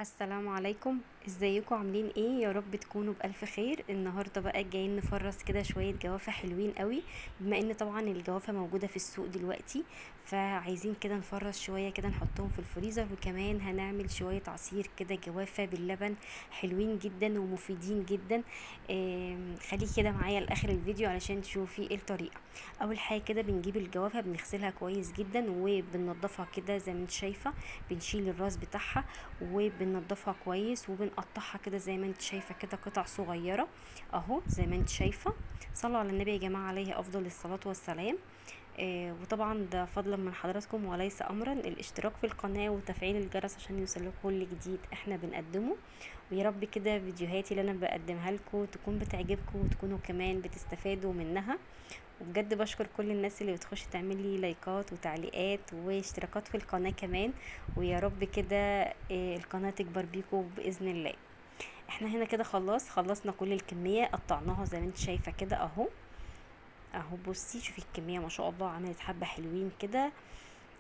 السلام عليكم. ازيكم عاملين ايه؟ يا رب تكونوا بألف خير. النهارده بقى جايين نفرز كده شوية جوافة حلوين قوي، بما ان طبعا الجوافة موجودة في السوق دلوقتي، فعايزين كده نفرز شوية كده نحطهم في الفريزر. وكمان هنعمل شوية عصير كده جوافة باللبن حلوين جدا ومفيدين جدا. خليك كده معايا لاخر الفيديو علشان تشوفي ايه الطريقة. اول حاجة كده بنجيب الجوافة بنغسلها كويس جدا وبننضفها كده زي ما انت شايفة. بنشيل الراس بتاعها وبننضفها كويس وبنقطعها كده زي ما انت شايفة كده قطع صغيرة اهو زي ما انت شايفة. صلوا على النبي يا جماعة عليه افضل الصلاة والسلام. وطبعا ده فضلا من حضراتكم وليس امرا، الاشتراك في القناة وتفعيل الجرس عشان يوصلكم كل جديد احنا بنقدمه. ويا رب كده فيديوهاتي اللي انا بقدمها لكم تكون بتعجبكم وتكونوا كمان بتستفادوا منها. وبجد بشكر كل الناس اللي بتخش تعمل لي لايكات وتعليقات واشتراكات في القناة كمان. ويا رب كده القناة تكبر بيكم بإذن الله. احنا هنا كده خلاص خلصنا كل الكمية، قطعناها زي ما انت شايفة كده اهو. اهو بصي شوفي الكمية ما شاء الله عملت حبة حلوين كده.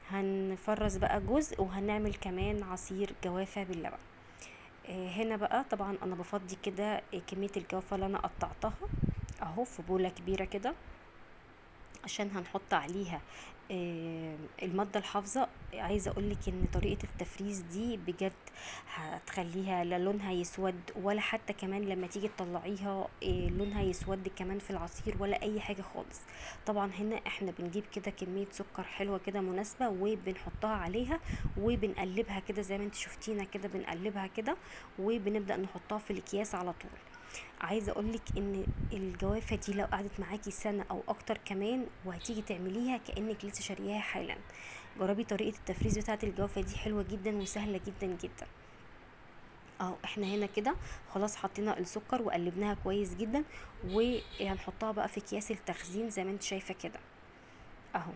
هنفرز بقى جزء وهنعمل كمان عصير جوافة باللبن. هنا بقى طبعا انا بفضي كده كمية الجوافة اللي انا قطعتها اهو في بولة كبيرة كده، عشان هنحط عليها المادة الحافظة. عايزة اقولك ان طريقة التفريز دي بجد هتخليها لا لونها يسود ولا حتى كمان لما تيجي تطلعيها لونها يسود كمان في العصير ولا اي حاجة خالص. طبعا هنا احنا بنجيب كده كمية سكر حلوة كده مناسبة وبنحطها عليها وبنقلبها كده زي ما انت شفتينا كده بنقلبها كده، وبنبدأ نحطها في الاكياس على طول. عايزه اقولك ان الجوافه دي لو قعدت معاكي سنه او اكتر كمان وهتيجي تعمليها كانك لسه شارياها حالا. جربي طريقه التفريز بتاعه الجوافه دي حلوه جدا وسهله جدا جدا. اهو احنا هنا كده خلاص حطينا السكر وقلبناها كويس جدا، وهنحطها بقى في اكياس التخزين زي ما انت شايفه كده اهو.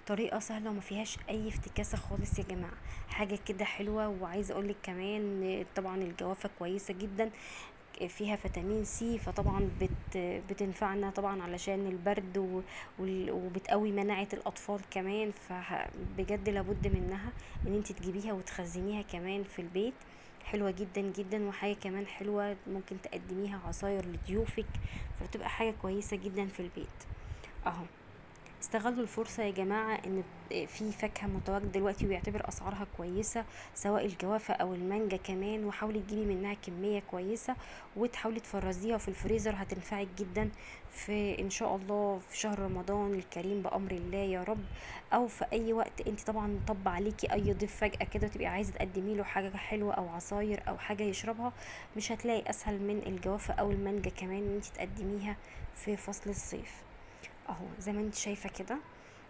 طريقه سهله وما فيهاش اي افتكاسه خالص يا جماعه، حاجه كده حلوه. وعايزه اقولك كمان طبعا الجوافه كويسه جدا، فيها فيتامين سي، فطبعا بتنفعنا طبعا علشان البرد وبتقوي مناعة الأطفال كمان. فبجد لابد منها ان انت تجيبيها وتخزنيها كمان في البيت. حلوة جدا جدا، وحاجة كمان حلوة ممكن تقدميها عصاير لضيوفك، فبتبقى حاجة كويسة جدا في البيت اهو. استغلوا الفرصة يا جماعة ان في فاكهة متواجدة دلوقتي ويعتبر اسعارها كويسة، سواء الجوافة او المانجا كمان، وحاولي تجيبي منها كمية كويسة وتحاولي تفرزيها في الفريزر، هتنفعك جدا في ان شاء الله في شهر رمضان الكريم بامر الله يا رب. او في اي وقت انت طبعا طب عليكي اي ضيف فجأة كده تبقي عايزة تقدمي له حاجة حلوة او عصاير او حاجة يشربها، مش هتلاقي اسهل من الجوافة او المانجا كمان ان انت تقدميها في فصل الصيف اهو زي ما انت شايفة كده.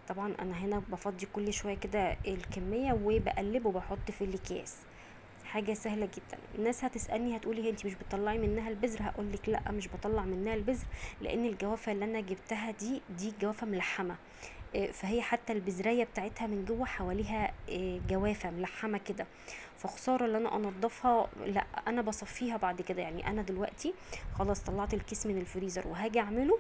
طبعا انا هنا بفضي كل شوية كده الكمية وبقلب وبحط في الاكياس. حاجة سهلة جدا. الناس هتسألني هتقولي هي انت مش بتطلعي منها البذر؟ هقولك لا مش بطلع منها البذر، لان الجوافة اللي انا جبتها دي جوافة ملحمة. فهي حتى البذرية بتاعتها من جوه حواليها جوافة ملحمة كده، فخسارة اللي انا انضفها. لا انا بصفيها بعد كده. يعني انا دلوقتي خلاص طلعت الكيس من الفريزر وهاجي اعمله،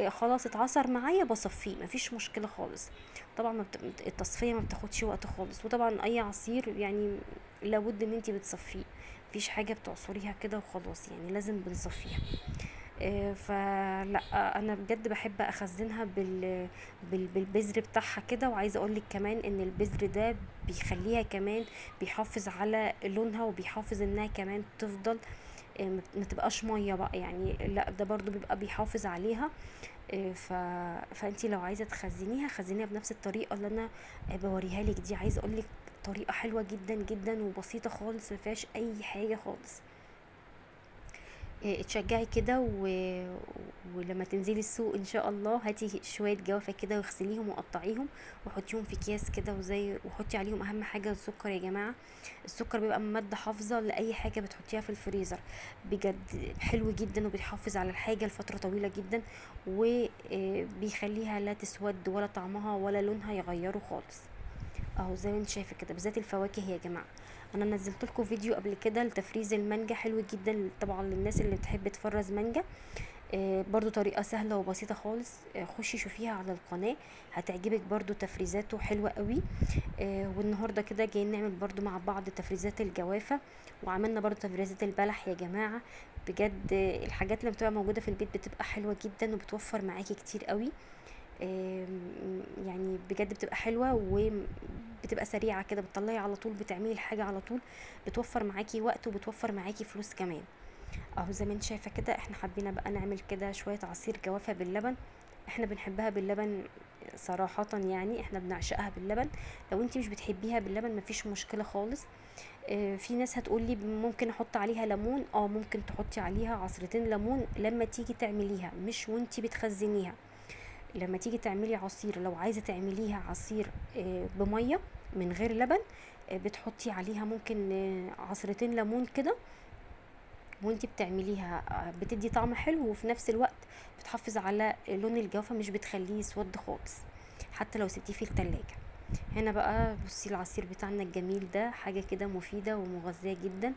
خلاص اتعصر معايا بصفيه مفيش مشكلة خالص. طبعا التصفية ما بتاخدش وقت خالص. وطبعا اي عصير يعني لابد ان انتي بتصفيه، مفيش حاجة بتعصريها كده وخلاص، يعني لازم بنصفيها. فلا انا بجد بحب اخزنها بالبذر بتاعها كده. وعايزه اقولك كمان ان البذر ده بيخليها كمان بيحافظ على لونها وبيحافظ انها كمان تفضل ما تبقاش ميه بقى يعني، لا ده برضو بيبقى بيحافظ عليها. فانتي لو عايزه تخزنيها خزنيها بنفس الطريقه اللي انا بوريها لك دي. عايزه اقولك طريقه حلوه جدا جدا وبسيطه خالص ما فيهاش اي حاجه خالص. اتشجعي كده ولما تنزلي السوق ان شاء الله هاتي شويه جوافه كده واغسليهم وقطعيهم وحطيهم في اكياس كده وحطي عليهم اهم حاجه السكر يا جماعه. السكر بيبقى ماده حافظه لاي حاجه بتحطيها في الفريزر، بجد حلو جدا وبيحافظ على الحاجه لفتره طويله جدا، وبيخليها لا تسود ولا طعمها ولا لونها يغيره خالص اهو زي ما انت شايفه كده. بالذات الفواكه يا جماعه، انا نزلت لكم فيديو قبل كده لتفريز المانجا حلو جدا طبعا للناس اللي بتحب تفرز مانجا. برضو طريقة سهلة وبسيطة خالص. خشي شوفيها على القناة، هتعجبك برضو، تفريزاته حلوة قوي. والنهاردة كده جايين نعمل برضو مع بعض تفريزات الجوافة، وعملنا برضو تفريزات البلح يا جماعة. بجد الحاجات اللي بتبقى موجودة في البيت بتبقى حلوة جدا وبتوفر معاكي كتير قوي. يعني بجد بتبقى حلوة وبتبقى سريعة كده، بتطلعي على طول، بتعملي الحاجة على طول، بتوفر معاكي وقت وبتوفر معاكي فلوس كمان. اهو زي ما انت شايفة كده، احنا حبينا بقى نعمل كده شوية عصير جوافة باللبن. احنا بنحبها باللبن صراحة، يعني احنا بنعشقها باللبن. لو انت مش بتحبيها باللبن مفيش مشكلة خالص. في ناس هتقولي ممكن احط عليها ليمون. ممكن تحطي عليها عصرتين ليمون لما تيجي تعمليها، مش وانتي بتخزنيها. لما تيجي تعملي عصير، لو عايزة تعمليها عصير بمية من غير لبن، بتحطي عليها ممكن عصرتين ليمون كده، وانتي بتعمليها بتدي طعم حلو، وفي نفس الوقت بتحافظ على لون الجوافة، مش بتخليه يسود خالص حتى لو سبتيه في التلاجة. هنا بقى بصي العصير بتاعنا الجميل ده، حاجة كده مفيدة ومغذية جدا،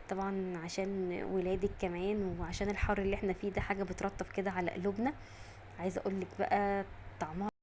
طبعا عشان ولادك كمان، وعشان الحر اللي احنا فيه ده، حاجة بترطب كده على قلوبنا. عايزة اقولك بقى طعمها